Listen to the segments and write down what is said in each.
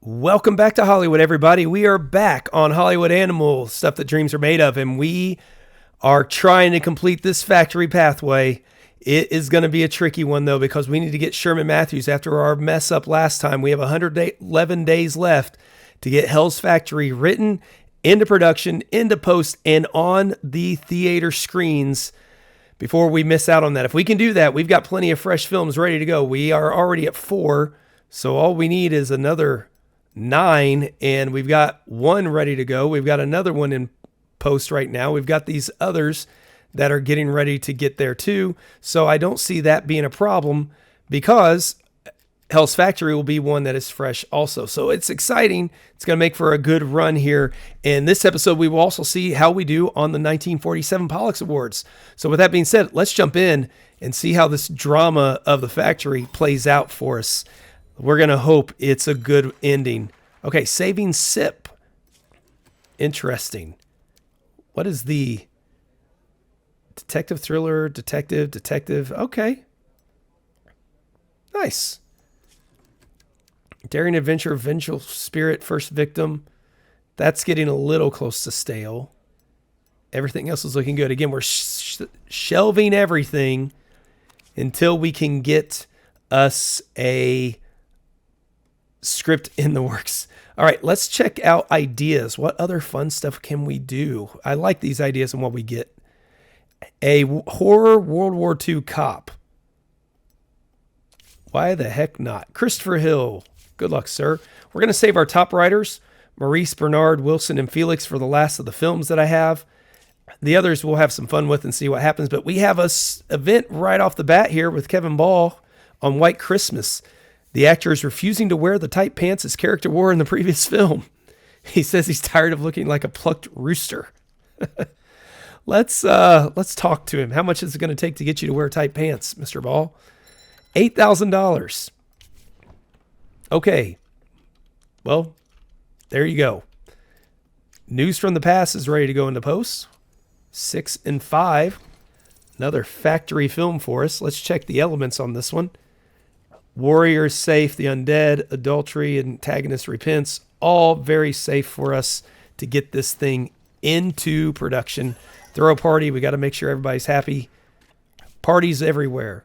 Welcome back to Hollywood, everybody. We are back on Hollywood Animal, stuff that dreams are made of, and we are trying to complete this factory pathway. It is going to be a tricky one, though, because we need to get Sherman Matthews after our mess up last time. We have 111 days left to get Hell's Factory written, into production, into post, and on the theater screens before we miss out on that. If we can do that, we've got plenty of fresh films ready to go. We are already at 4, so all we need is another 9, and we've got 1 ready to go. We've got another one in post right now. We've got these others that are getting ready to get there too. So I don't see that being a problem because Hell's Factory will be one that is fresh also. So it's exciting. It's going to make for a good run here. In this episode, we will also see how we do on the 1947 Pollux Awards. So with that being said, let's jump in and see how this drama of the factory plays out for us. We're going to hope it's a good ending. Okay, Saving Sip. Interesting. What is the detective thriller, detective? Okay. Nice. Daring Adventure, Vengeful Spirit, First Victim. That's getting a little close to stale. Everything else is looking good. Again, we're shelving everything until we can get us a script in the works. All right, let's check out ideas. What other fun stuff can we do? I like these ideas and what we get. A horror World War II cop. Why the heck not? Christopher Hill. Good luck, sir. We're going to save our top writers, Maurice, Bernard, Wilson, and Felix, for the last of the films that I have. The others we'll have some fun with and see what happens. But we have a event right off the bat here with Kevin Ball on White Christmas. The actor is refusing to wear the tight pants his character wore in the previous film. He says he's tired of looking like a plucked rooster. Let's talk to him. How much is it going to take to get you to wear tight pants, Mr. Ball? $8,000. Okay. Well, there you go. News from the Past is ready to go into post. 6 and 5. Another factory film for us. Let's check the elements on this one. Warrior is safe, the undead, adultery, antagonist repents, all very safe for us to get this thing into production. Throw a party, we got to make sure everybody's happy. Parties everywhere.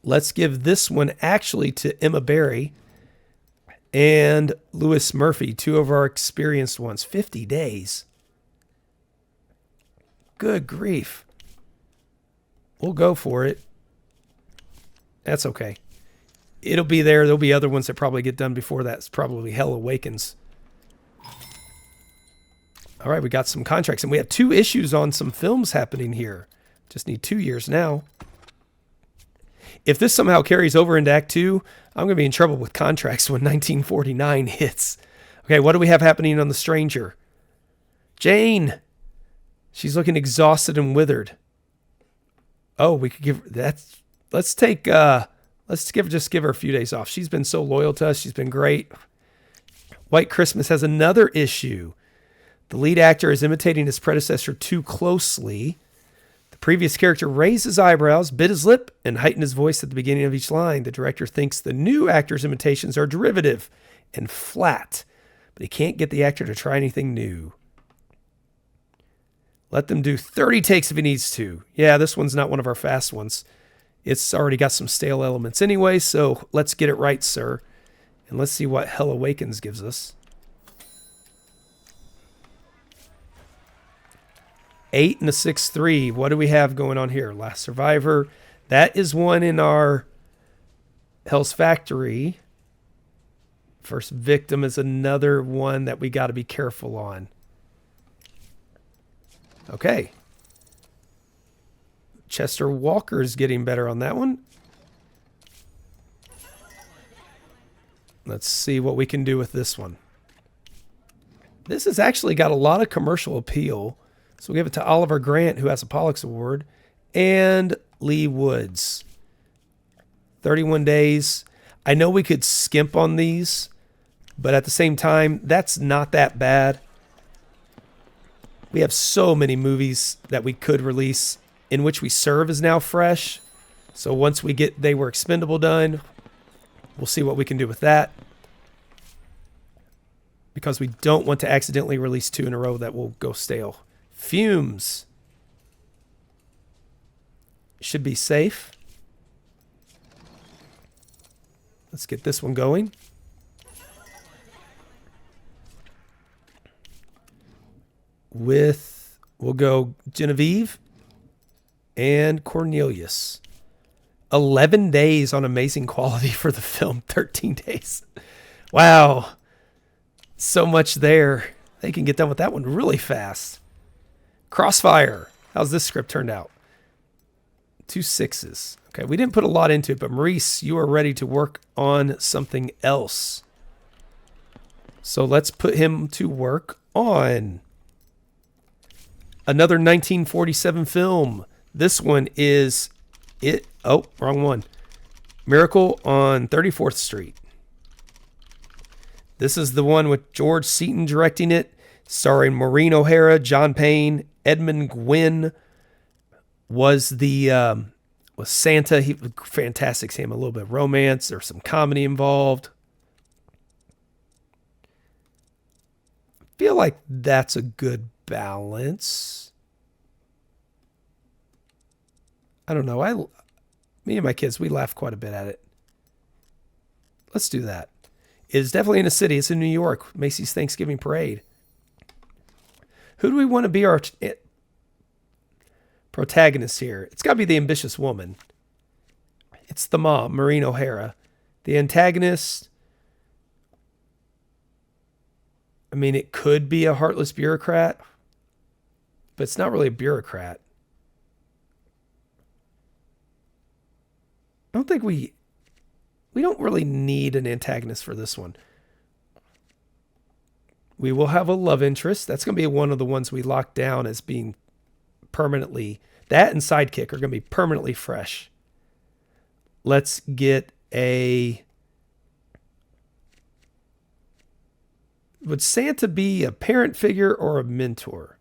Let's give this one actually to Emma Barry and Lewis Murphy, 2 of our experienced ones. 50 days. Good grief. We'll go for it. That's okay. It'll be there. There'll be other ones that probably get done before that. It's probably Hell Awakens. All right, we got some contracts. And we have 2 issues on some films happening here. Just need 2 years now. If this somehow carries over into Act 2, I'm going to be in trouble with contracts when 1949 hits. Okay, what do we have happening on The Stranger? Jane. She's looking exhausted and withered. Oh, we could give that. Let's give her a few days off. She's been so loyal to us. She's been great. White Christmas has another issue. The lead actor is imitating his predecessor too closely. The previous character raised his eyebrows, bit his lip, and heightened his voice at the beginning of each line. The director thinks the new actor's imitations are derivative and flat, but he can't get the actor to try anything new. Let them do 30 takes if he needs to. Yeah, this one's not one of our fast ones. It's already got some stale elements anyway, so let's get it right, sir. And let's see what Hell Awakens gives us. 8 and a 6-3. What do we have going on here? Last Survivor. That is one in our Hell's Factory. First Victim is another one that we got to be careful on. Okay. Chester Walker's getting better on that one. Let's see what we can do with this one. This has actually got a lot of commercial appeal. So we'll give it to Oliver Grant, who has a Pollux Award, and Lee Woods. 31 days. I know we could skimp on these, but at the same time, that's not that bad. We have so many movies that we could release in which we serve is now fresh. So once we get They Were Expendable done, we'll see what we can do with that. because we don't want to accidentally release 2 in a row that will go stale. Fumes. Should be safe. Let's get this one going. We'll go Genevieve and Cornelius. 11 days on amazing quality for the film. 13 days. Wow. So much there. They can get done with that one really fast. Crossfire. How's this script turned out? 2 6s. Okay, we didn't put a lot into it, but Maurice, you are ready to work on something else. So let's put him to work on another 1947 film. This one is it. Oh, wrong one. Miracle on 34th Street. This is the one with George Seaton directing it, starring Maureen O'Hara, John Payne, Edmund Gwynn was Santa. He was fantastic. Sam, a little bit of romance. There's some comedy involved. I feel like that's a good balance. I don't know. Me and my kids, we laugh quite a bit at it. Let's do that. It's definitely in a city. It's in New York. Macy's Thanksgiving Parade. Who do we want to be our protagonist here? It's got to be the ambitious woman. It's the mom, Maureen O'Hara. The antagonist, I mean, it could be a heartless bureaucrat, but it's not really a bureaucrat. I don't think we don't really need an antagonist for this one. We will have a love interest. That's going to be one of the ones we lock down as being permanently. That and sidekick are going to be permanently fresh. Let's get a... Would Santa be a parent figure or a mentor?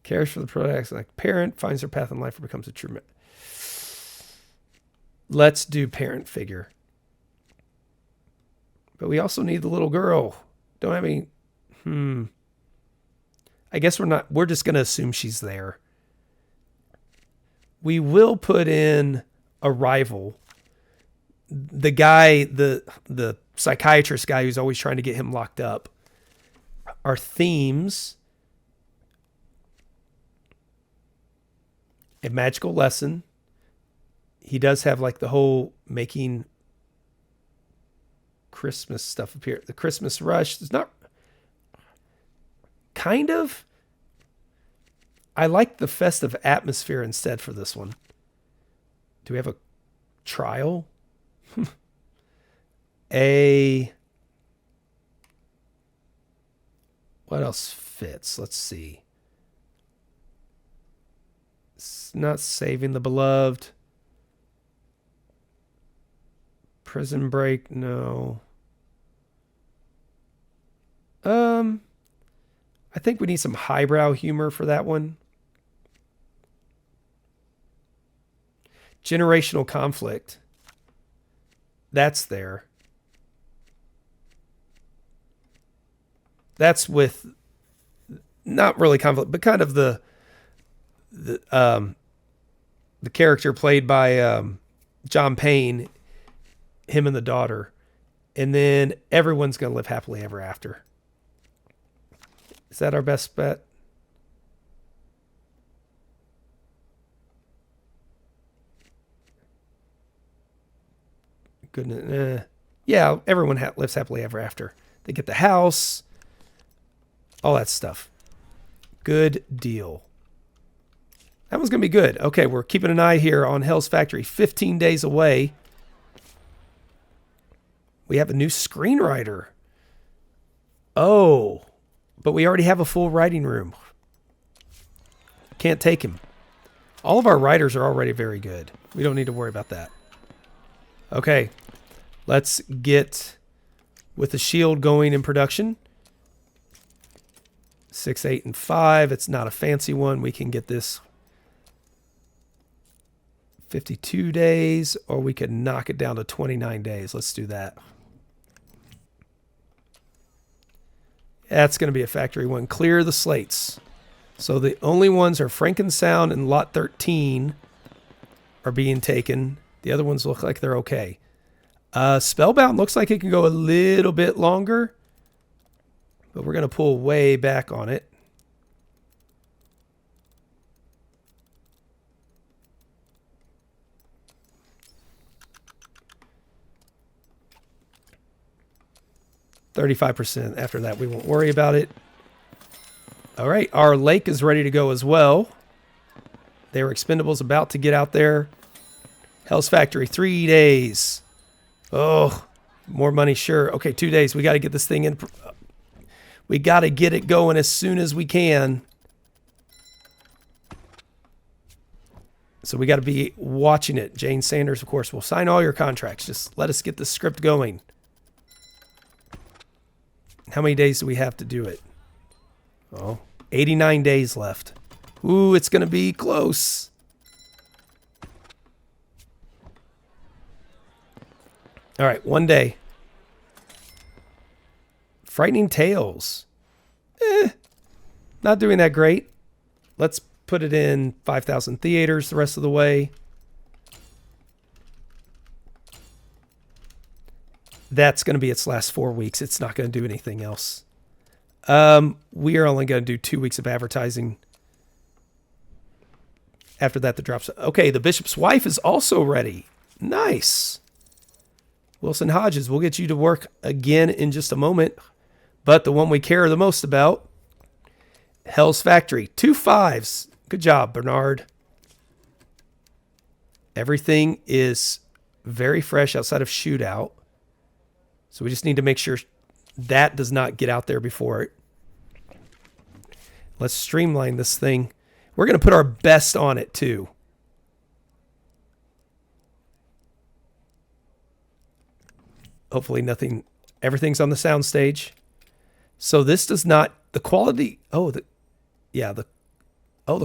Cares for the protagonist like parent, finds her path in life, or becomes a true man. Let's do parent figure. But we also need the little girl. Don't have any... I guess we're just going to assume she's there. We will put in a rival. The guy, the psychiatrist guy who's always trying to get him locked up. Our themes... A magical lesson. He does have like the whole making Christmas stuff appear. The Christmas rush. It's not kind of. I like the festive atmosphere instead for this one. Do we have a trial? What else fits? Let's see. Not saving the beloved. Prison break, no. I think we need some highbrow humor for that one. Generational conflict. That's there. That's with not really conflict, but kind of the character played by John Payne, him and the daughter. And then everyone's going to live happily ever after. Is that our best bet? Goodness. Yeah, everyone lives happily ever after. They get the house, all that stuff. Good deal. That one's going to be good. Okay, we're keeping an eye here on Hell's Factory. 15 days away. We have a new screenwriter. Oh, but we already have a full writing room. Can't take him. All of our writers are already very good. We don't need to worry about that. Okay, let's get with the Shield going in production. 6, 8, and 5. It's not a fancy one. We can get this 52 days, or we could knock it down to 29 days. Let's do that. That's going to be a factory one. Clear the slates. So the only ones are Frankensound and Lot 13 are being taken. The other ones look like they're okay. Spellbound looks like it can go a little bit longer, but we're going to pull way back on it. %. After that, we won't worry about it. All right, our lake is ready to go as well. They were Expendables about to get out there. Hell's Factory, 3 days. Oh, more money, sure. Okay, 2 days. We got to get this thing in. We got to get it going as soon as we can. So we got to be watching it. Jane Sanders, of course, will sign all your contracts. Just let us get the script going. How many days do we have to do it? Oh, 89 days left. Ooh, it's going to be close. All right, 1 day. Frightening Tales. Not doing that great. Let's put it in 5,000 theaters the rest of the way. That's going to be its last 4 weeks. It's not going to do anything else. We are only going to do 2 weeks of advertising. After that, the drops. Okay, The Bishop's Wife is also ready. Nice. Wilson Hodges, we'll get you to work again in just a moment. But the one we care the most about, Hell's Factory. 2 5s. Good job, Bernard. Everything is very fresh outside of Shootout. So we just need to make sure that does not get out there before it. Let's streamline this thing. We're going to put our best on it too. Hopefully nothing, everything's on the sound stage. So this does not, the quality, the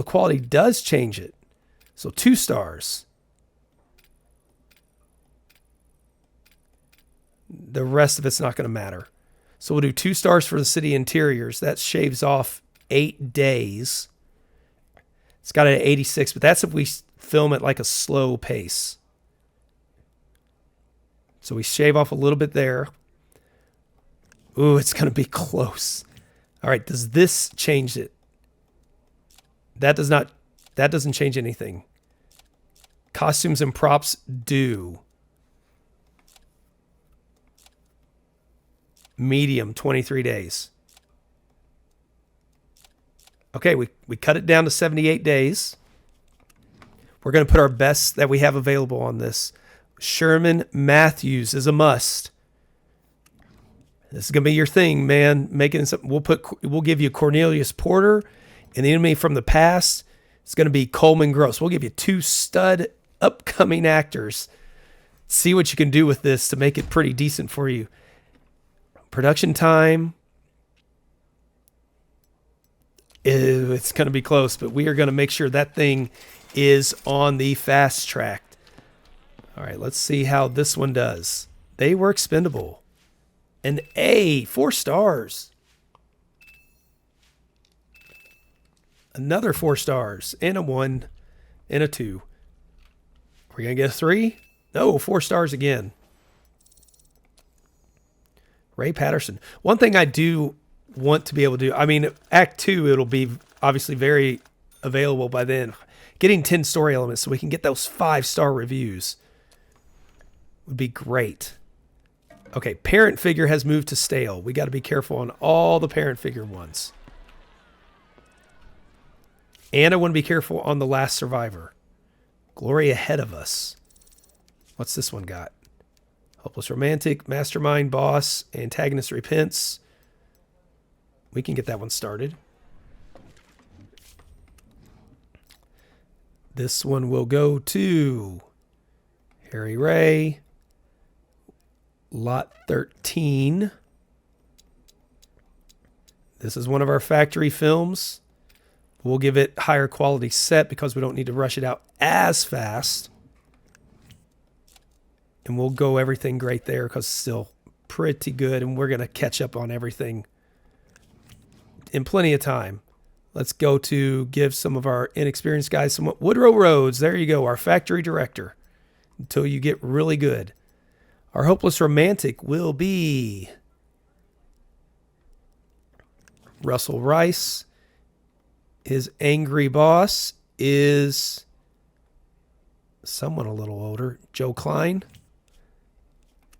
quality does change it. So 2 stars. The rest of it's not going to matter. So we'll do 2 stars for the city interiors. That shaves off 8 days. It's got an 86, but that's if we film at like a slow pace. So we shave off a little bit there. Ooh, it's going to be close. All right, does this change it? That doesn't change anything. Costumes and props do. Medium, 23 days. Okay, we cut it down to 78 days. We're going to put our best that we have available on this. Sherman Matthews is a must. This is going to be your thing, man. Making something. We'll give you Cornelius Porter, and the enemy from the past. It's going to be Coleman Gross. We'll give you 2 stud upcoming actors. See what you can do with this to make it pretty decent for you. Production time. It's going to be close, but we are going to make sure that thing is on the fast track. All right, let's see how this one does. They were expendable. An A, 4 stars. Another 4 stars, and a 1, and a 2. Are we going to get a 3? No, 4 stars again. Ray Patterson. One thing I do want to be able to do, I mean, Act 2, it'll be obviously very available by then. Getting 10 story elements so we can get those 5-star reviews would be great. Okay, parent figure has moved to stale. We got to be careful on all the parent figure ones. And I want to be careful on the last survivor. Glory ahead of us. What's this one got? Hopeless romantic, mastermind, boss, antagonist repents. We can get that one started. This one will go to Harry Ray. Lot 13. This is one of our factory films. We'll give it higher quality set because we don't need to rush it out as fast. And we'll go everything great there because it's still pretty good. And we're going to catch up on everything in plenty of time. Let's go to give some of our inexperienced guys some Woodrow Rhodes. There you go, our factory director. Until you get really good. Our hopeless romantic will be Russell Rice. His angry boss is someone a little older, Joe Klein.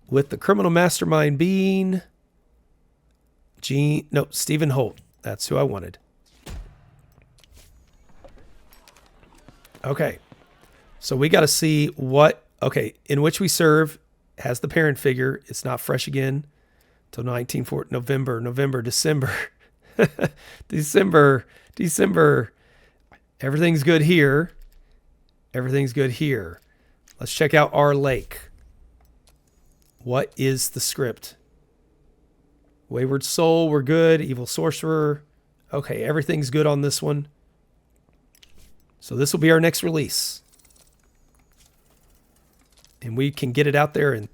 With the criminal mastermind being Stephen Holt. That's who I wanted. Okay. So we got to see what, In Which We Serve has the parent figure. It's not fresh again till November, December. December. Everything's good here. Everything's good here. Let's check out Our Lake. What is the script? Wayward Soul, we're good. Evil Sorcerer. Okay, everything's good on this one. So this will be our next release. And we can get it out there in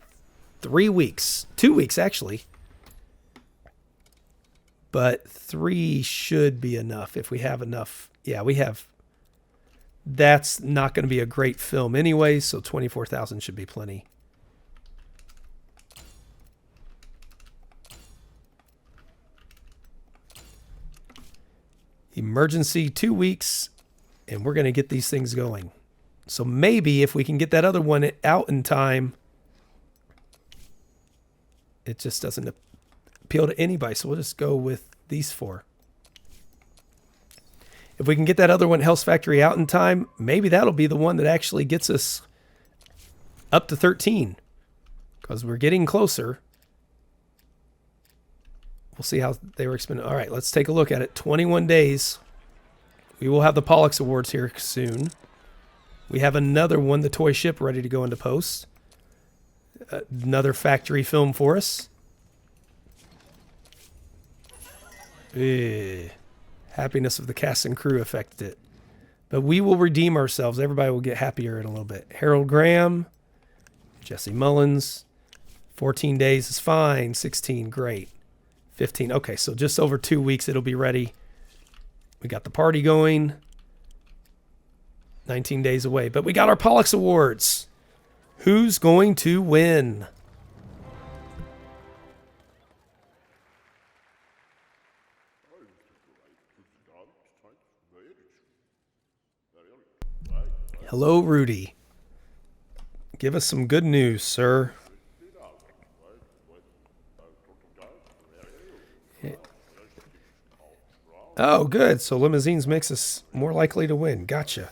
3 weeks. 2 weeks, actually. But 3 should be enough if we have enough. Yeah, we have. That's not going to be a great film anyway, so 24,000 should be plenty. Emergency 2 weeks, and we're going to get these things going. So maybe if we can get that other one out in time, it just doesn't appeal to anybody. So we'll just go with these 4. If we can get that other one, Hell's Factory, out in time, maybe that'll be the one that actually gets us up to 13. Because we're getting closer. We'll see how they were expended. All right, let's take a look at it. 21 days. We will have the Pollux Awards here soon. We have another one, the toy ship, ready to go into post. Another factory film for us. Happiness of the cast and crew affected it. But we will redeem ourselves. Everybody will get happier in a little bit. Harold Graham. Jesse Mullins. 14 days is fine. 16, great. 15, okay, so just over 2 weeks it'll be ready. We got the party going. 19 days away. But we got our Pollux Awards. Who's going to win? Hello, Rudy. Give us some good news, sir. Oh, good. So limousines makes us more likely to win. Gotcha.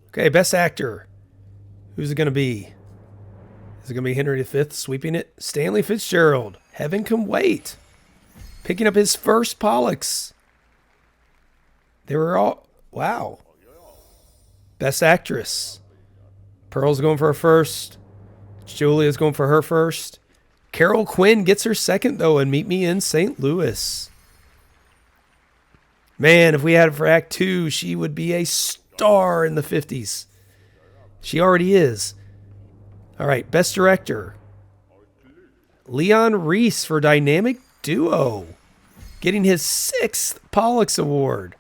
Okay, best actor. Who's it going to be? Is it going to be Henry V sweeping it? Stanley Fitzgerald. Heaven Can Wait. Picking up his first Pollux. They were all... Wow. Best actress. Pearl's going for her first. Julia's going for her first. Carol Quinn gets her second, though, and Meet Me in St. Louis. Man, if we had it for Act 2, she would be a star in the 50s. She already is. All right, Best Director. Leon Reese for Dynamic Duo. Getting his 6th Pollux Award.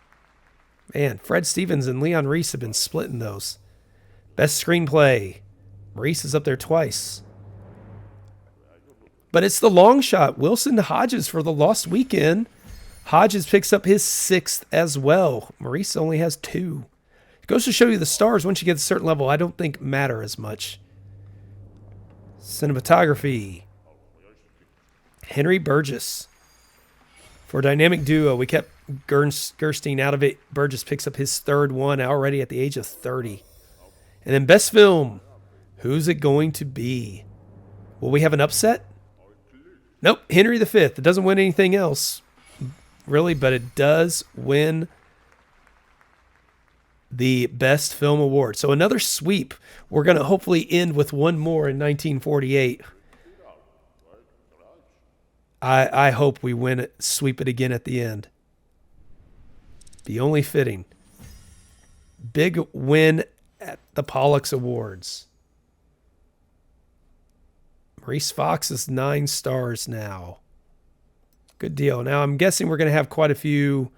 Man, Fred Stevens and Leon Reese have been splitting those. Best Screenplay. Reese is up there twice. But it's the long shot. Wilson Hodges for The Lost Weekend. Hodges picks up his 6th as well. Maurice only has 2. It goes to show you the stars, once you get to a certain level, I don't think matter as much. Cinematography. Henry Burgess. For Dynamic Duo, we kept Gerstein out of it. Burgess picks up his 3rd one already at the age of 30. And then Best Film. Who's it going to be? Will we have an upset? Nope, Henry V. It doesn't win anything else, really, but it does win the Best Film Award. So another sweep. We're going to hopefully end with one more in 1948. I hope we win it, sweep it again at the end. Be only fitting. Big win at the Pollux Awards. Maurice Fox is 9 stars now. Good deal. Now I'm guessing we're going to have quite a few.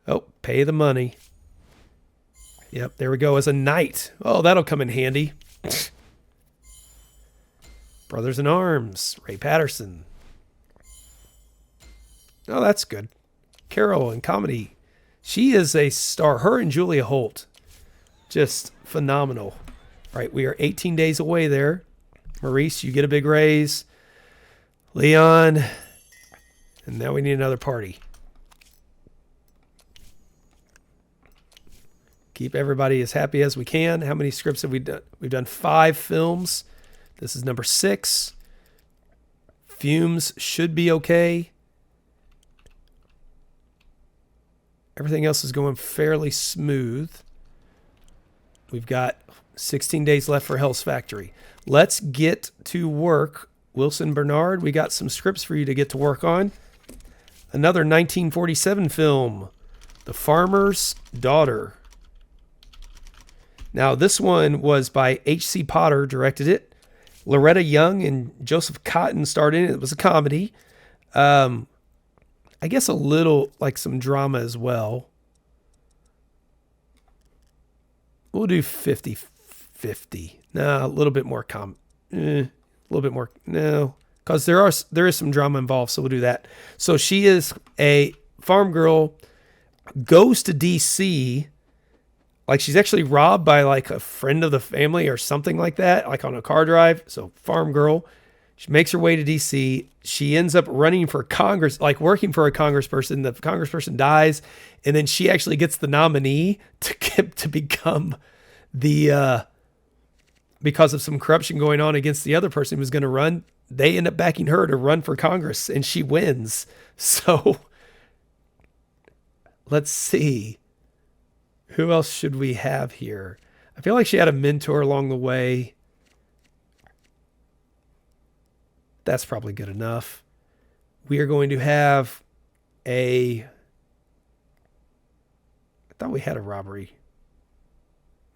Oh, pay the money. Yep, there we go. As a knight. Oh, that'll come in handy. Brothers in Arms. Ray Patterson. Oh, that's good. Carol in comedy. She is a star. Her and Julia Holt. Just phenomenal. All right, we are 18 days away there. Maurice, you get a big raise. Leon. And now we need another party. Keep everybody as happy as we can. How many scripts have we done? We've done 5 films. This is number 6. Fumes should be okay. Everything else is going fairly smooth. We've got 16 days left for Hell's Factory. Let's get to work. Wilson Bernard, we got some scripts for you to get to work on. Another 1947 film, The Farmer's Daughter. Now, this one was by H.C. Potter, directed it. Loretta Young and Joseph Cotton starred in it. It was a comedy. I guess a little like some drama as well. We'll do 50-50. No, a little bit more a little bit more. No, because there is some drama involved, so we'll do that. So she is a farm girl, goes to D.C., like she's actually robbed by like a friend of the family or something like that, like on a car drive. So farm girl, she makes her way to D.C. She ends up running for Congress, like working for a congressperson. The congressperson dies, and then she actually gets the nominee to become the, because of some corruption going on against the other person who was going to run. They end up backing her to run for Congress, and she wins. So let's see. Who else should we have here? I feel like she had a mentor along the way. That's probably good enough. We are going to have I thought we had a robbery.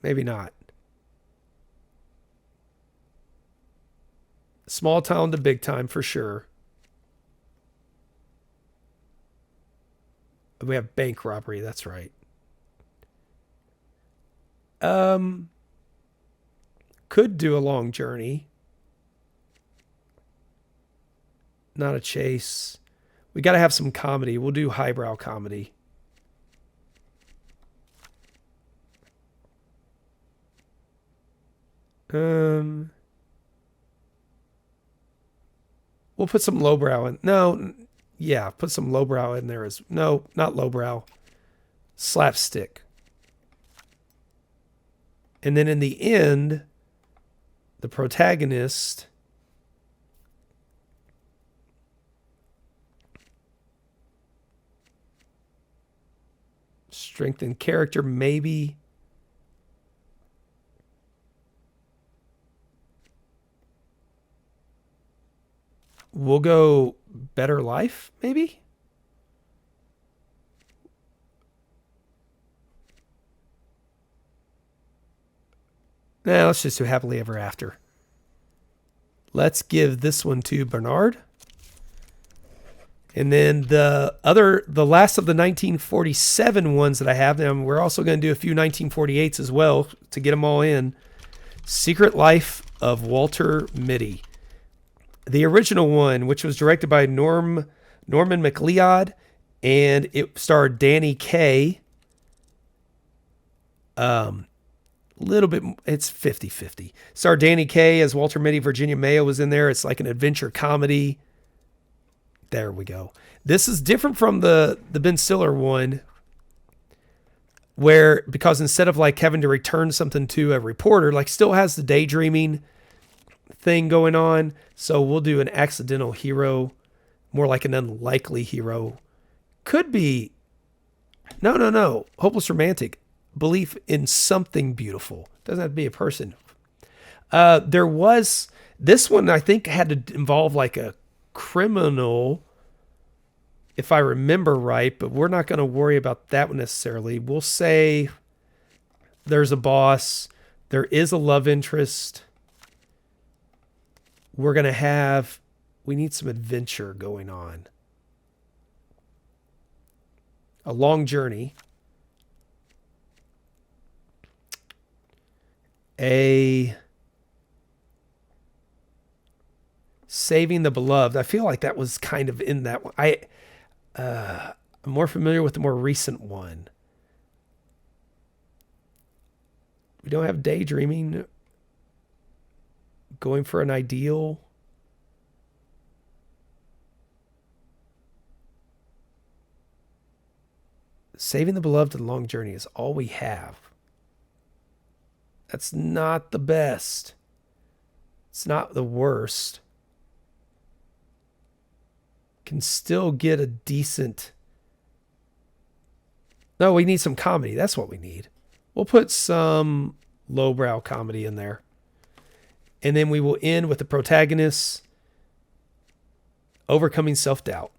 Maybe not. Small town to big time for sure. We have bank robbery. That's right. Could do a long journey. Not a chase. We got to have some comedy. We'll do highbrow comedy. We'll put some lowbrow in. No, yeah, put some lowbrow in there as no, not lowbrow. Slapstick. And then in the end, the protagonist strengthen character, maybe. We'll go better life, maybe. Nah, let's just do happily ever after. Let's give this one to Bernard. And then the last of the 1947 ones that I have, and we're also going to do a few 1948s as well to get them all in. Secret Life of Walter Mitty. The original one, which was directed by Norman McLeod, and it starred Danny Kaye. Little bit, it's 50-50. Starred Danny Kaye as Walter Mitty. Virginia Mayo was in there. It's like an adventure comedy. There we go. This is different from the Ben Stiller one, where, because instead of like having to return something to a reporter, like still has the daydreaming thing going on. So we'll do an accidental hero, more like an unlikely hero. Could be, no. Hopeless romantic. Belief in something beautiful. Doesn't have to be a person. There was, this one I think had to involve like a criminal, if I remember right, but we're not going to worry about that one necessarily. We'll say there's a boss. There is a love interest. we're going to have, we need some adventure going on. A long journey. A saving the beloved. I feel like that was kind of in that one. I'm more familiar with the more recent one. We don't have daydreaming. Going for an ideal. Saving the beloved and long journey is all we have. That's not the best. It's not the worst. Can still get a decent... No, we need some comedy. That's what we need. We'll put some lowbrow comedy in there. And then we will end with the protagonist overcoming self-doubt.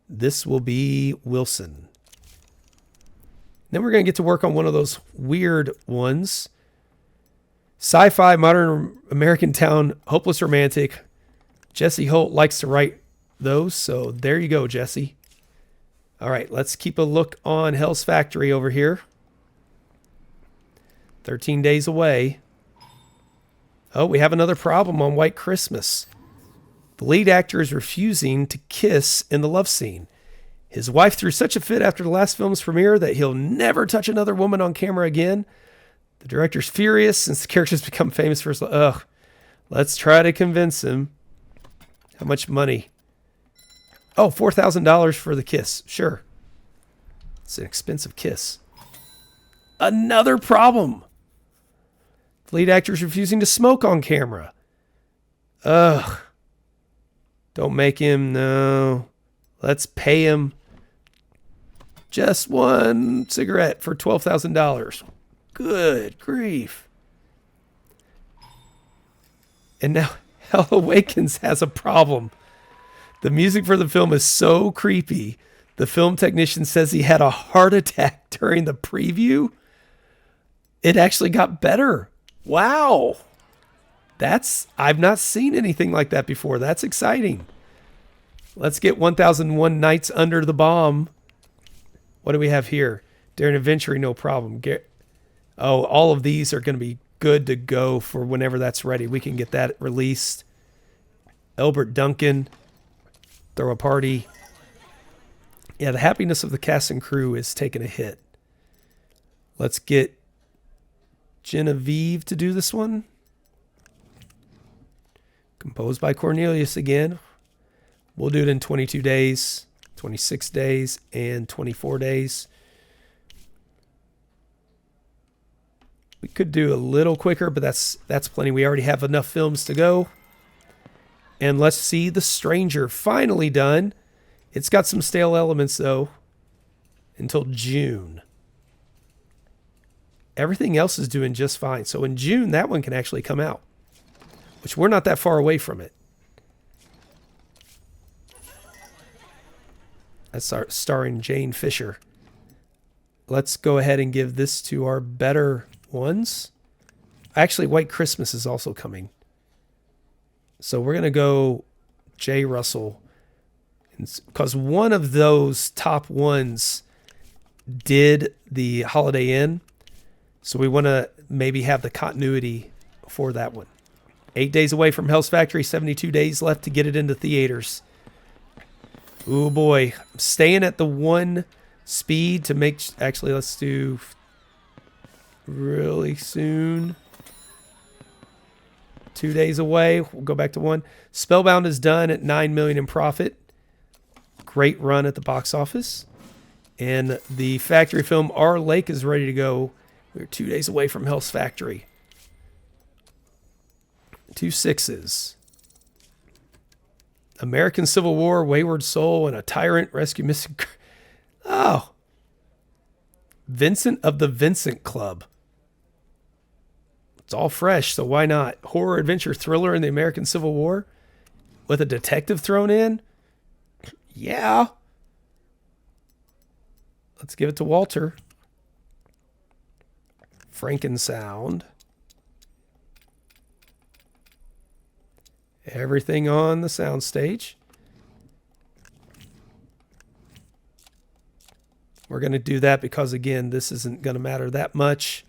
This will be Wilson. Then we're going to get to work on one of those weird ones. Sci-fi, modern American town, hopeless romantic. Jesse Holt likes to write those, so there you go, Jesse. All right, let's keep a look on Hell's Factory over here. 13 days away. Oh, we have another problem on White Christmas. The lead actor is refusing to kiss in the love scene. His wife threw such a fit after the last film's premiere that he'll never touch another woman on camera again. The director's furious since the character's become famous for his... Ugh. Let's try to convince him. How much money? Oh, $4,000 for the kiss. Sure. It's an expensive kiss. Another problem. The lead actor's refusing to smoke on camera. Ugh. Don't make him, no. Let's pay him just one cigarette for $12,000. Good grief. And now Hell Awakens has a problem. The music for the film is so creepy. The film technician says he had a heart attack during the preview. It actually got better. Wow. I've not seen anything like that before. That's exciting. Let's get 1001 Nights Under the Bomb. What do we have here? Daring Adventure, no problem. Oh, all of these are going to be good to go for whenever that's ready. We can get that released. Elbert Duncan, Throw a Party. Yeah, the happiness of the cast and crew is taking a hit. Let's get Genevieve to do this one. Composed by Cornelius again. We'll do it in 22 days, 26 days, and 24 days. We could do a little quicker, but that's plenty. We already have enough films to go. And let's see The Stranger, finally done. It's got some stale elements, though, until June. Everything else is doing just fine. So in June, that one can actually come out, which we're not that far away from it. That's starring Jane Fisher. Let's go ahead and give this to our better ones. Actually, White Christmas is also coming. So we're going to go Jay Russell. Because one of those top ones did the Holiday Inn. So we want to maybe have the continuity for that one. 8 days away from Hell's Factory. 72 days left to get it into theaters. Oh boy. I'm staying at the one speed to make... Actually, let's do really soon. 2 days away. We'll go back to one. Spellbound is done at $9 million in profit. Great run at the box office. And the factory film Our Lake is ready to go. We're 2 days away from Hell's Factory. 2 6s. American Civil War, Wayward Soul, and a Tyrant Rescue Missing... Oh. Vincent of the Vincent Club. It's all fresh, so why not? Horror, adventure, thriller in the American Civil War with a detective thrown in? Yeah. Let's give it to Walter. Frankensound. everything on the soundstage. We're going to do that because, again, this isn't going to matter that much.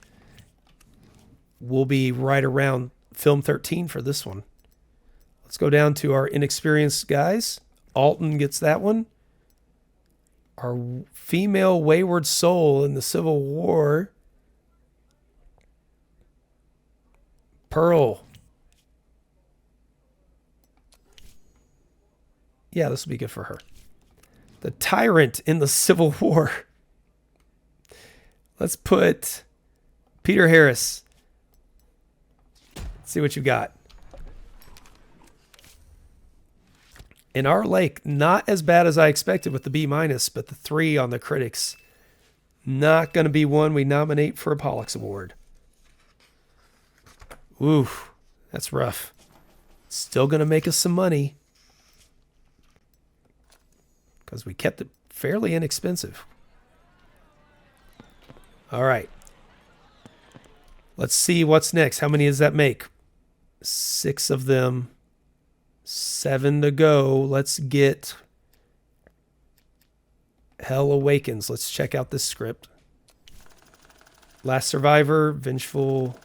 We'll be right around film 13 for this one. Let's go down to our inexperienced guys. Alton gets that one. Our female wayward soul in the Civil War. Pearl. Yeah, this will be good for her. The tyrant in the Civil War. Let's put Peter Harris. Let's see what you got. In Our Lake, not as bad as I expected with the B-, but the 3 on the critics. Not going to be one we nominate for a Pollux Award. Ooh, that's rough. Still going to make us some money. Because we kept it fairly inexpensive. All right. Let's see what's next. How many does that make? 6 of them. 7 to go. Let's get Hell Awakens. Let's check out this script. Last Survivor, Vengeful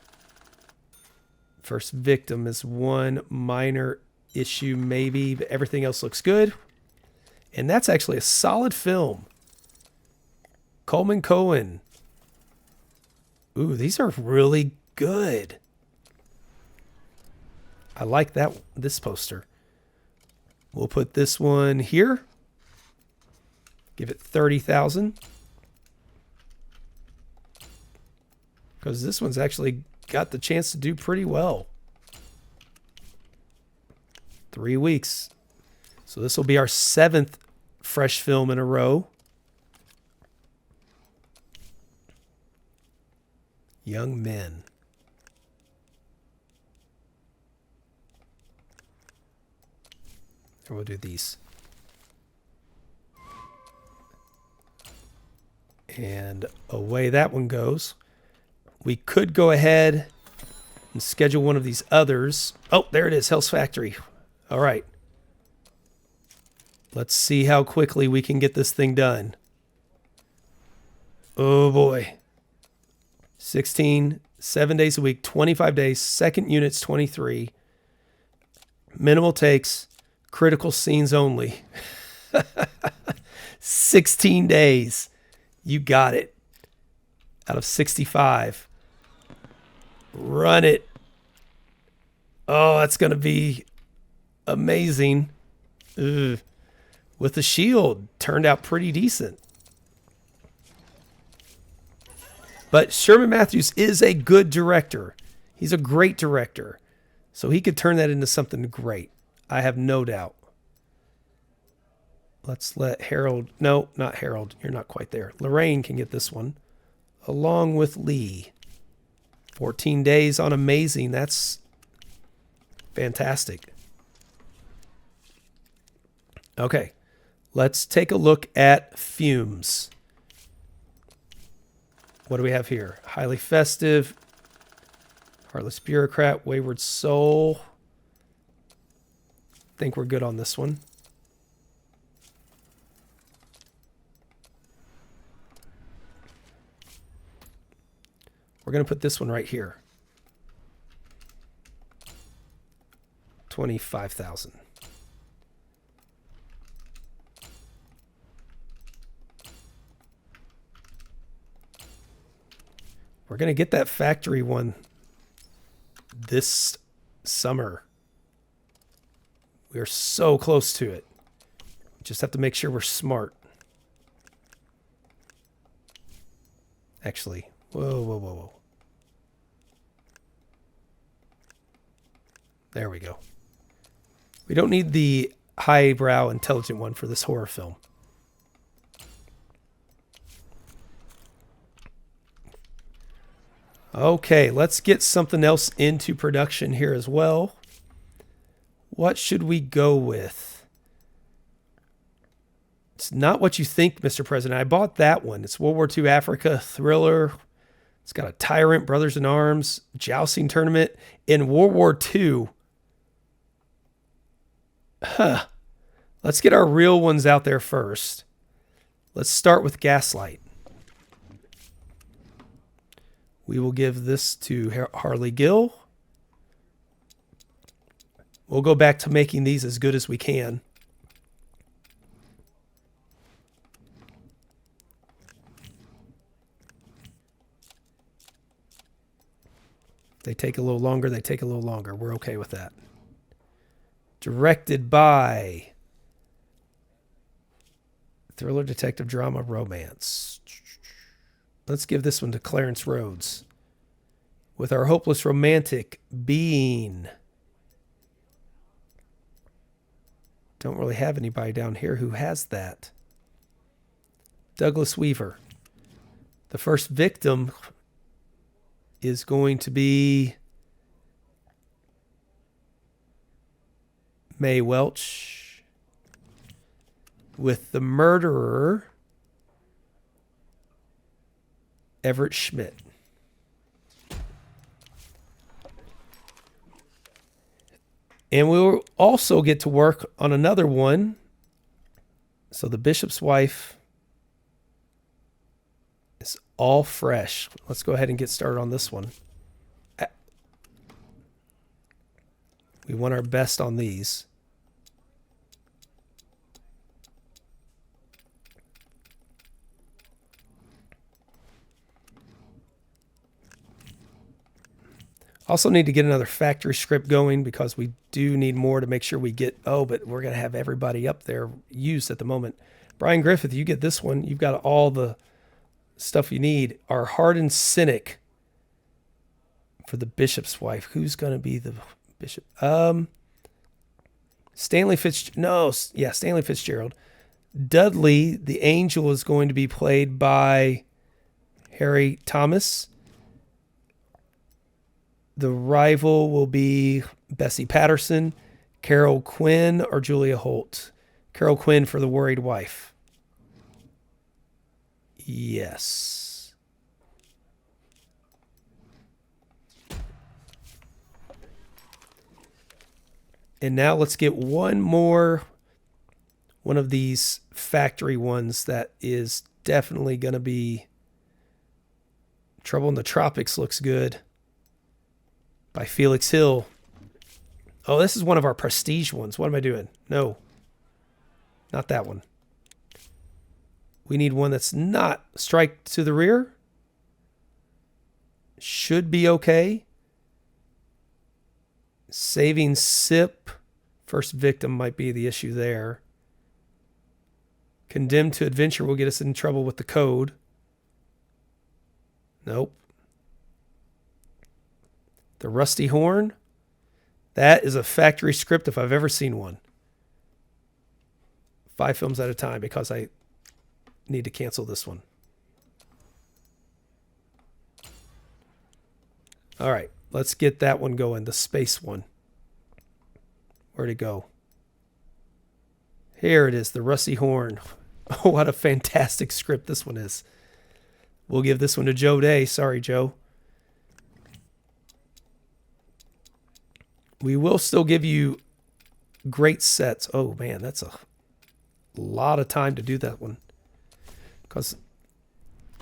First Victim is one minor issue maybe, but everything else looks good. And that's actually a solid film. Coleman Cohen. Ooh, these are really good. I like this poster. We'll put this one here. Give it 30,000. Because this one's actually got the chance to do pretty well. 3 weeks. So this will be our 7th fresh film in a row. Young Men. And we'll do these. And away that one goes. We could go ahead and schedule one of these others. Oh, there it is, Hell's Factory. All right. Let's see how quickly we can get this thing done. Oh boy. 16, 7 days a week, 25 days, second unit's 23. Minimal takes, critical scenes only. 16 days. You got it. Out of 65. Run it. Oh, that's going to be amazing. Ugh. With the Shield, turned out pretty decent. But Sherman Matthews is a good director. He's a great director. So he could turn that into something great. I have no doubt. Let's let Harold... No, not Harold. You're not quite there. Lorraine can get this one. Along with Lee. 14 days on Amazing. That's fantastic. Okay. Let's take a look at Fumes. What do we have here? Highly Festive. Heartless Bureaucrat. Wayward Soul. I think we're good on this one. We're going to put this one right here. 25,000. We're going to get that factory one this summer. We are so close to it. Just have to make sure we're smart. Actually, whoa. There we go. We don't need the highbrow, intelligent one for this horror film. Okay, let's get something else into production here as well. What should we go with? It's not what you think, Mr. President. I bought that one. It's World War II Africa thriller. It's got a tyrant, brothers in arms, jousting tournament. In World War II, Let's get our real ones out there first. Let's start with Gaslight. We will give this to Harley Gill. We'll go back to making these as good as we can. They take a little longer. They take a little longer. We're okay with that. Directed by thriller, detective, drama, romance. Let's give this one to Clarence Rhodes. With our hopeless romantic being. Don't really have anybody down here who has that. Douglas Weaver. The first victim is going to be Mae Welch, with the murderer Everett Schmidt. And we'll also get to work on another one. So the bishop's wife is all fresh. Let's go ahead and get started on this one. We want our best on these. Also need to get another factory script going because we do need more to make sure we get... Oh, but we're going to have everybody up there used at the moment. Brian Griffith, you get this one. You've got all the stuff you need. Our hardened cynic for the bishop's wife. Who's going to be the bishop? Stanley Fitzgerald. No, yeah, Stanley Fitzgerald. Dudley, the angel, is going to be played by Harry Thomas. The rival will be Bessie Patterson, Carol Quinn, or Julia Holt. Carol Quinn for the worried wife. Yes. And now let's get one of these factory ones that is definitely going to be... Trouble in the Tropics looks good. By Felix Hill. Oh, this is one of our prestige ones. What am I doing? No. Not that one. We need one that's not Strike to the Rear. Should be okay. Saving Sip. First victim might be the issue there. Condemned to Adventure will get us in trouble with the code. Nope. The Rusty Horn. That is a factory script if I've ever seen one. 5 films at a time because I need to cancel this one. All right, let's get that one going, the space one. Where'd it go? Here it is, the Rusty Horn. Oh, what a fantastic script this one is. We'll give this one to Joe Day. Sorry, Joe. We will still give you great sets. Oh, man, that's a lot of time to do that one. Because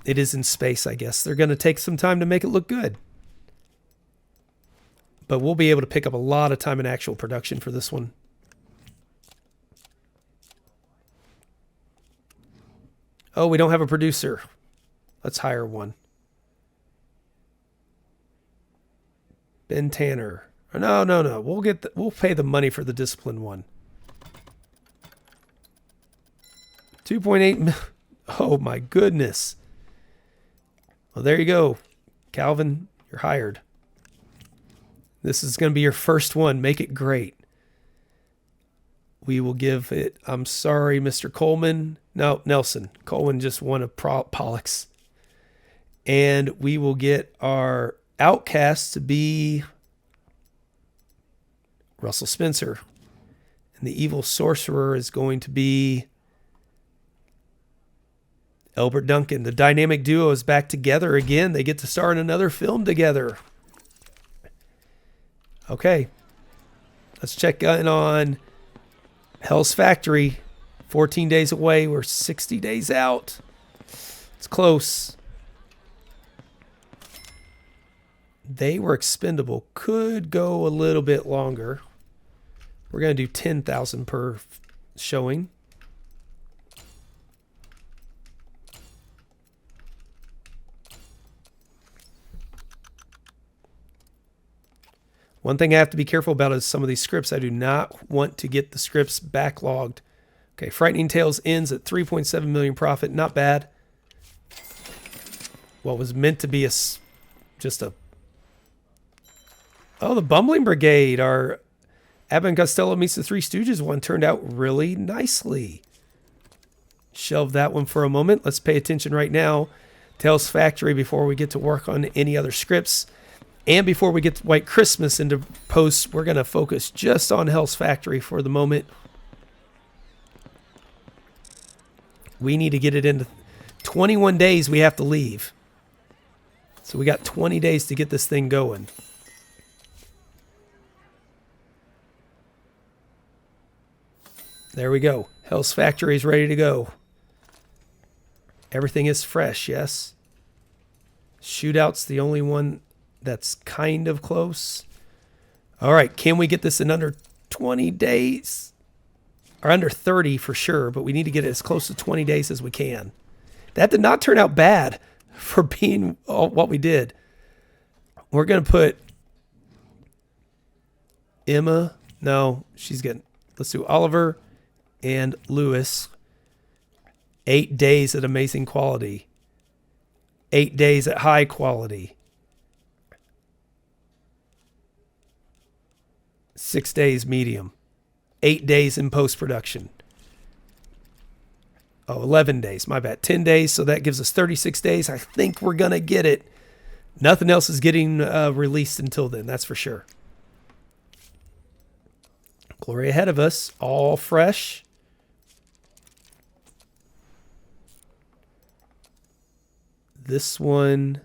it is in space, I guess. They're going to take some time to make it look good. But we'll be able to pick up a lot of time in actual production for this one. Oh, we don't have a producer. Let's hire one. Ben Tanner. No. We'll pay the money for the discipline one. 2.8 million. Oh my goodness. Well, there you go. Calvin, you're hired. This is going to be your first one. Make it great. We will give it, I'm sorry, Mr. Coleman. No, Nelson. Coleman just won a Pollux. And we will get our outcast to be Russell Spencer. And the evil sorcerer is going to be Elbert Duncan. The dynamic duo is back together again. They get to star in another film together. Okay. Let's check in on Hell's Factory, 14 days away. We're 60 days out. It's close. They were expendable. Could go a little bit longer. We're going to do 10,000 per showing. One thing I have to be careful about is some of these scripts. I do not want to get the scripts backlogged. Okay, Frightening Tales ends at 3.7 million profit. Not bad. What was meant to be just a... Oh, the Bumbling Brigade. Our Abbott and Costello meets the Three Stooges one turned out really nicely. Shelve that one for a moment. Let's pay attention right now to Hell's Factory before we get to work on any other scripts. And before we get White Christmas into posts, we're going to focus just on Hell's Factory for the moment. We need to get it into 21 days. We have to leave. So we got 20 days to get this thing going. There we go. Hell's Factory is ready to go. Everything is fresh, yes. Shootout's the only one that's kind of close. All right, can we get this in under 20 days? Or under 30 for sure, but we need to get it as close to 20 days as we can. That did not turn out bad for being what we did. We're going to put Emma. No, she's getting... Let's do Oliver and Lewis. 8 days at amazing quality. 8 days at high quality. 6 days medium. 8 days in post-production. Oh, 11 days. My bad. 10 days. So that gives us 36 days. I think we're going to get it. Nothing else is getting released until then. That's for sure. Glory ahead of us. All fresh. This one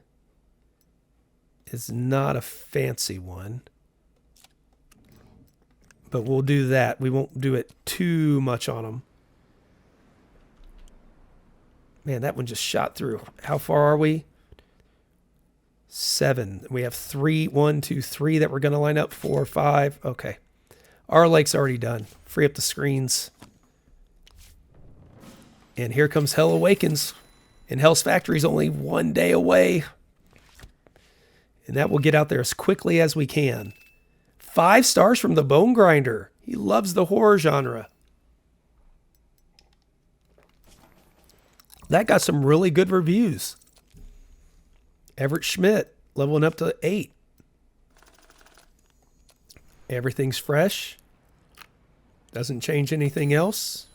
is not a fancy one. But we'll do that. We won't do it too much on them. Man, that one just shot through. How far are we? 7. We have 3, 1, 2, 3 that we're going to line up. 4, 5. Okay. Our lake's already done. Free up the screens. And here comes Hell Awakens. And Hell's Factory's only 1 day away. And that will get out there as quickly as we can. 5 stars from the Bone Grinder. He loves the horror genre. That got some really good reviews. Everett Schmidt leveling up to 8. Everything's fresh. Doesn't change anything else.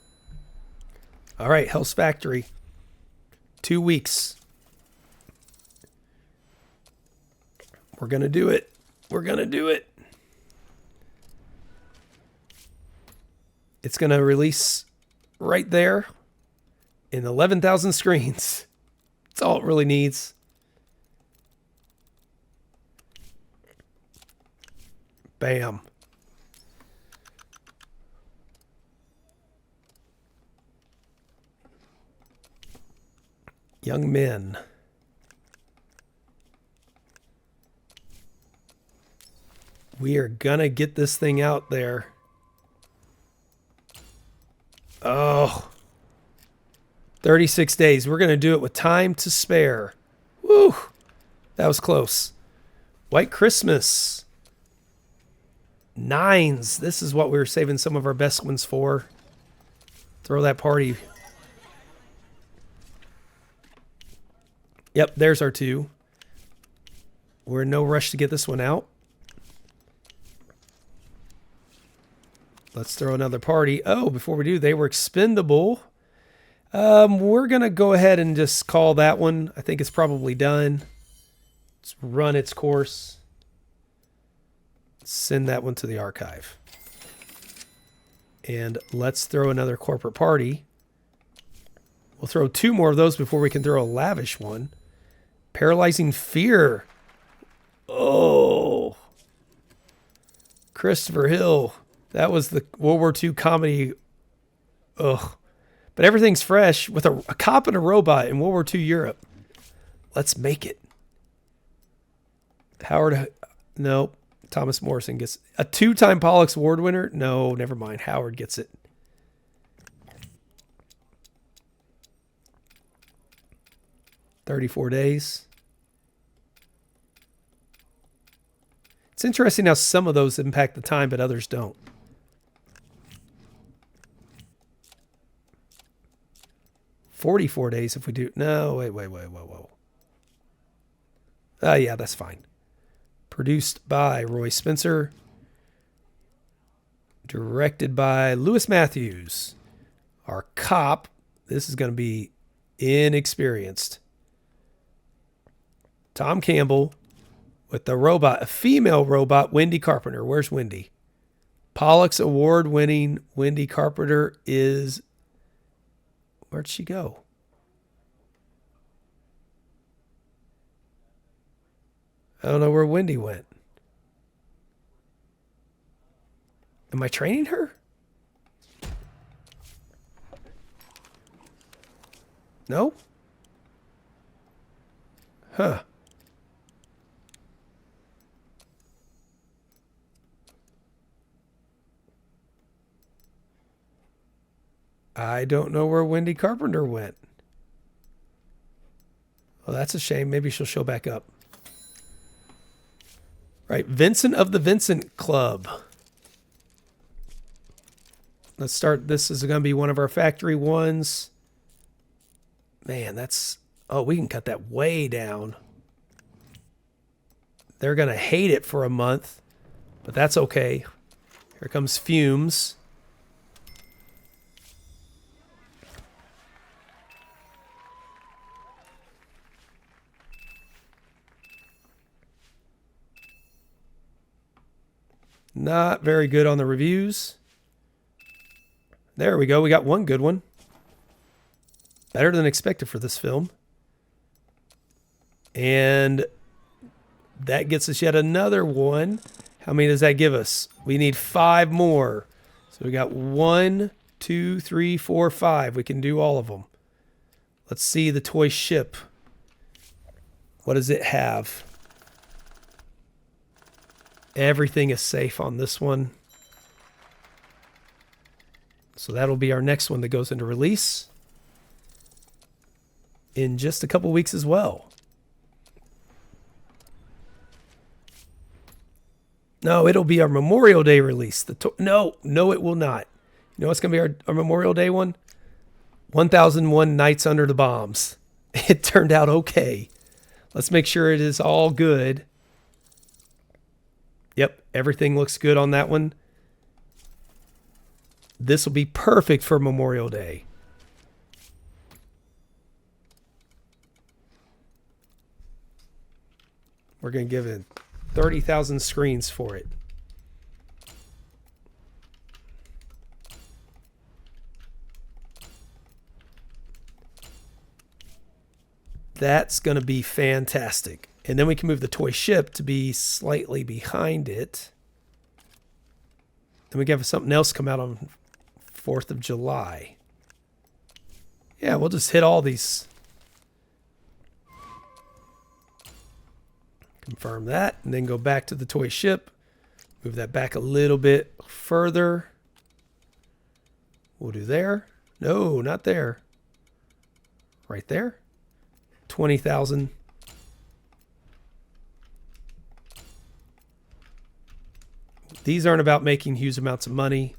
All right, Hell's Factory. 2 weeks. We're going to do it. We're going to do it. It's going to release right there in 11,000 screens. That's all it really needs. Bam. Young men. We are gonna get this thing out there. Oh. 36 days. We're gonna do it with time to spare. Woo. That was close. White Christmas. 9s. This is what we were saving some of our best ones for. Throw that party. Yep, there's our 2. We're in no rush to get this one out. Let's throw another party. Oh, before we do, they were expendable. We're going to go ahead and just call that one. I think it's probably done. Let's run its course. Send that one to the archive. And let's throw another corporate party. We'll throw 2 more of those before we can throw a lavish one. Paralyzing Fear. Oh. Christopher Hill. That was the World War II comedy Ugh. But everything's fresh with a cop and a robot in World War II Europe. Let's make it. Howard, no. Thomas Morrison gets a 2-time Pollux Award winner. No, never mind. Howard gets it. $34 days. It's interesting how some of those impact the time, but others don't. $44 days if we do. No, wait. Whoa. Yeah, that's fine. Produced by Roy Spencer. Directed by Lewis Matthews. Our cop. This is going to be inexperienced. Tom Campbell with the robot, a female robot, Wendy Carpenter. Where's Wendy? Pollux Award winning Wendy Carpenter is... Where'd she go? I don't know where Wendy went. Am I training her? No? Huh. I don't know where Wendy Carpenter went. Well, that's a shame. Maybe she'll show back up. Right, Vincent of the Vincent Club. Let's start. This is going to be one of our factory ones. Man, that's... Oh, we can cut that way down. They're going to hate it for a month, but that's okay. Here comes Fumes. Not very good on the reviews. There we go. We got one good one. Better than expected for this film. And that gets us yet another one. How many does that give us? We need 5 more. So we got 1, 2, 3, 4, 5. We can do all of them. Let's see the toy ship. What does it have? Everything is safe on this one. So that'll be our next one that goes into release in just a couple weeks as well. No, it'll be our Memorial Day release. No, it will not. You know what's going to be our Memorial Day one? 1001 Nights Under the Bombs. It turned out okay. Let's make sure it is all good. Yep, everything looks good on that one. This will be perfect for Memorial Day. We're going to give it 30,000 screens for it. That's going to be fantastic. And then we can move the toy ship to be slightly behind it. Then we can have something else come out on 4th of July. Yeah, we'll just hit all these. Confirm that, and then go back to the toy ship. Move that back a little bit further. We'll do there. No, not there. Right there. 20,000. These aren't about making huge amounts of money.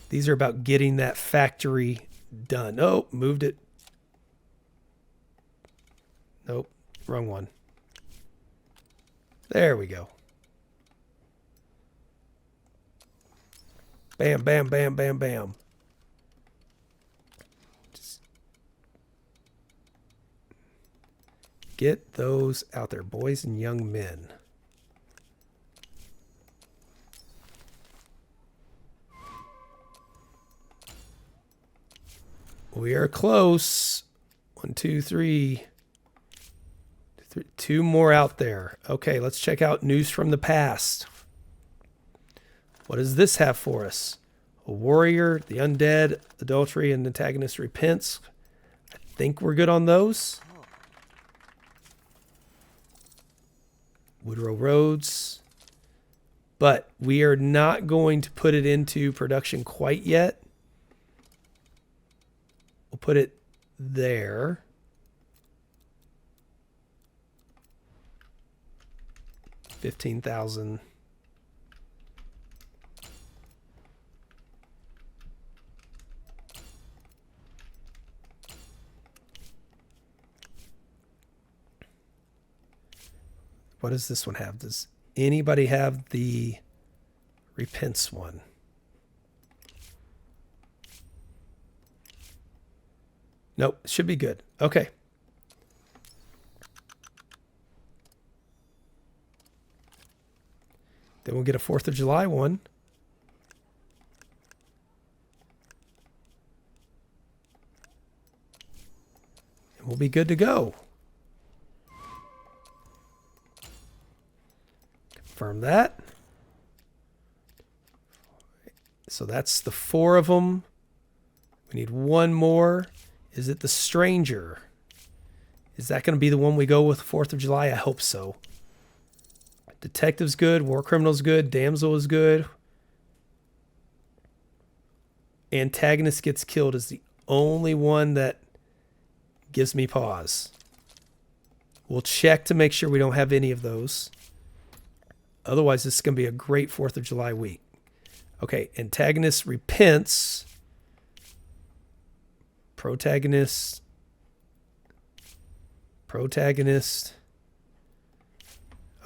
These are about getting that factory done. Oh, moved it. Nope, wrong one. There we go. Bam, bam, bam, bam, bam. Just get those out there, boys and young men. We are close. 1, 2, 3. 2 more out there. Okay, let's check out news from the past. What does this have for us? a warrior, the undead, adultery, and antagonist repents. I think we're good on those. Woodrow Roads. But we are not going to put it into production quite yet. We'll put it there. $15,000. What does this one have? Does anybody have the Repents one? Nope, should be good. Okay. Then we'll get a 4th of July one. And we'll be good to go. Confirm that. So that's the 4 of them. We need one more. Is it the Stranger? Is that going to be the one we go with 4th of July? I hope so. Detective's good. War Criminal's good. Damsel is good. Antagonist gets killed is the only one that gives me pause. We'll check to make sure we don't have any of those. Otherwise, this is going to be a great 4th of July week. Okay, antagonist repents. Protagonist.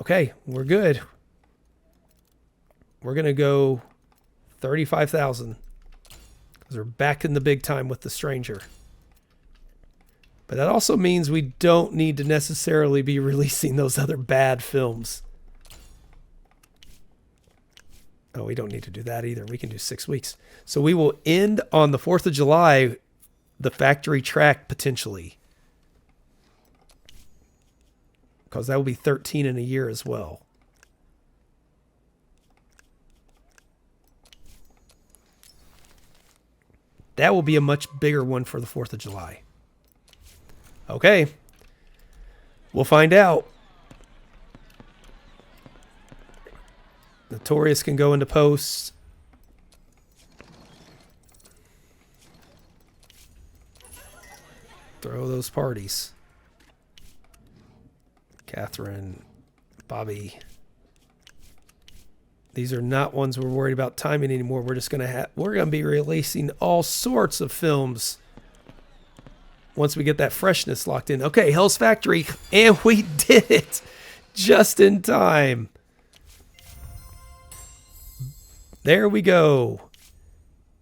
Okay, we're good. We're going to go 35,000 because we're back in the big time with the Stranger. But that also means we don't need to necessarily be releasing those other bad films. Oh, we don't need to do that either. We can do 6 weeks. So we will end on the 4th of July, the factory track potentially. Because that will be 13 in a year as well. That will be a much bigger one for the 4th of July. Okay. We'll find out. Notorious can go into post. Throw those parties. Catherine, Bobby. These are not ones we're worried about timing anymore. We're just we're gonna be releasing all sorts of films once we get that freshness locked in. Okay, Hell's Factory, and we did it just in time. There we go.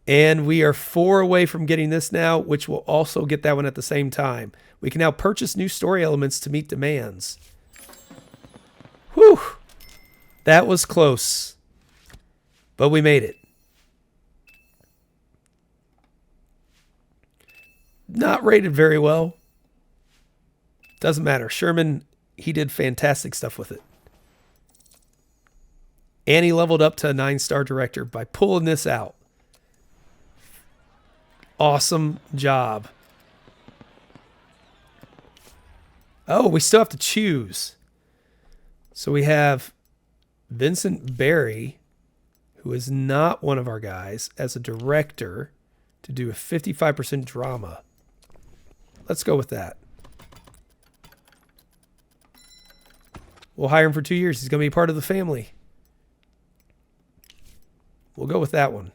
And we are 4 away from getting this now, which will also get that one at the same time. We can now purchase new story elements to meet demands. Whew. That was close. But we made it. Not rated very well. Doesn't matter. Sherman, he did fantastic stuff with it. And he leveled up to a 9-star director by pulling this out. Awesome job. Oh, we still have to choose. So we have Vincent Barry, who is not one of our guys, as a director to do a 55% drama. Let's go with that. We'll hire him for 2 years. He's going to be part of the family. We'll go with that one.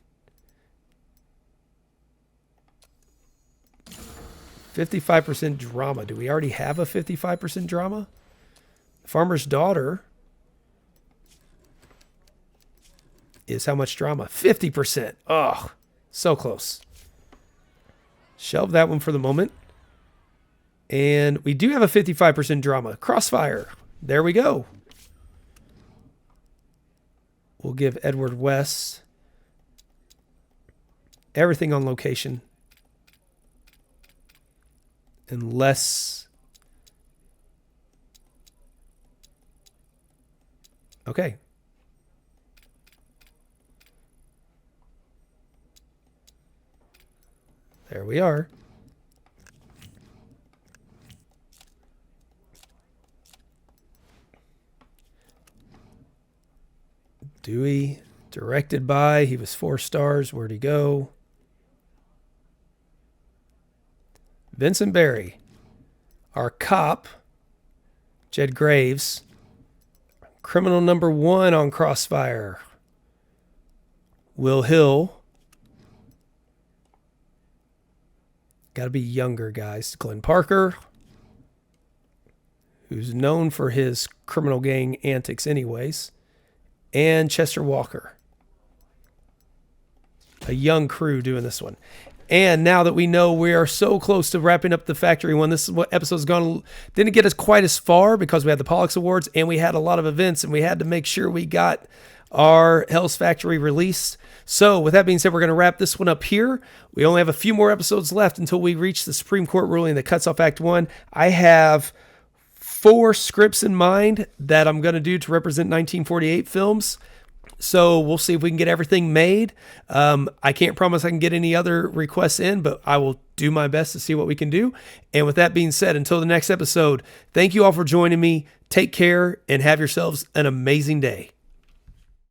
55% drama. Do we already have a 55% drama? Farmer's Daughter is how much drama? 50%. Oh, so close. Shelve that one for the moment. And we do have a 55% drama. Crossfire. There we go. We'll give Edward West everything on location. Unless... Okay. we are. Dewey, directed by, he was 4 stars. Where'd he go? Vincent Barry. Our cop, Jed Graves. Criminal number 1 on Crossfire, Will Hill. Got to be younger, guys. Glenn Parker, who's known for his criminal gang antics anyways. And Chester Walker. A young crew doing this one. And now that we know we are so close to wrapping up the factory one, this is what episode's gone. Didn't get us quite as far because we had the Pollux Awards and we had a lot of events and we had to make sure we got our Hell's Factory released. So with that being said, we're going to wrap this one up here. We only have a few more episodes left until we reach the Supreme Court ruling that cuts off Act 1. I have 4 scripts in mind that I'm going to do to represent 1948 films. So we'll see if we can get everything made. I can't promise I can get any other requests in, but I will do my best to see what we can do. And with that being said, until the next episode, thank you all for joining me. Take care and have yourselves an amazing day.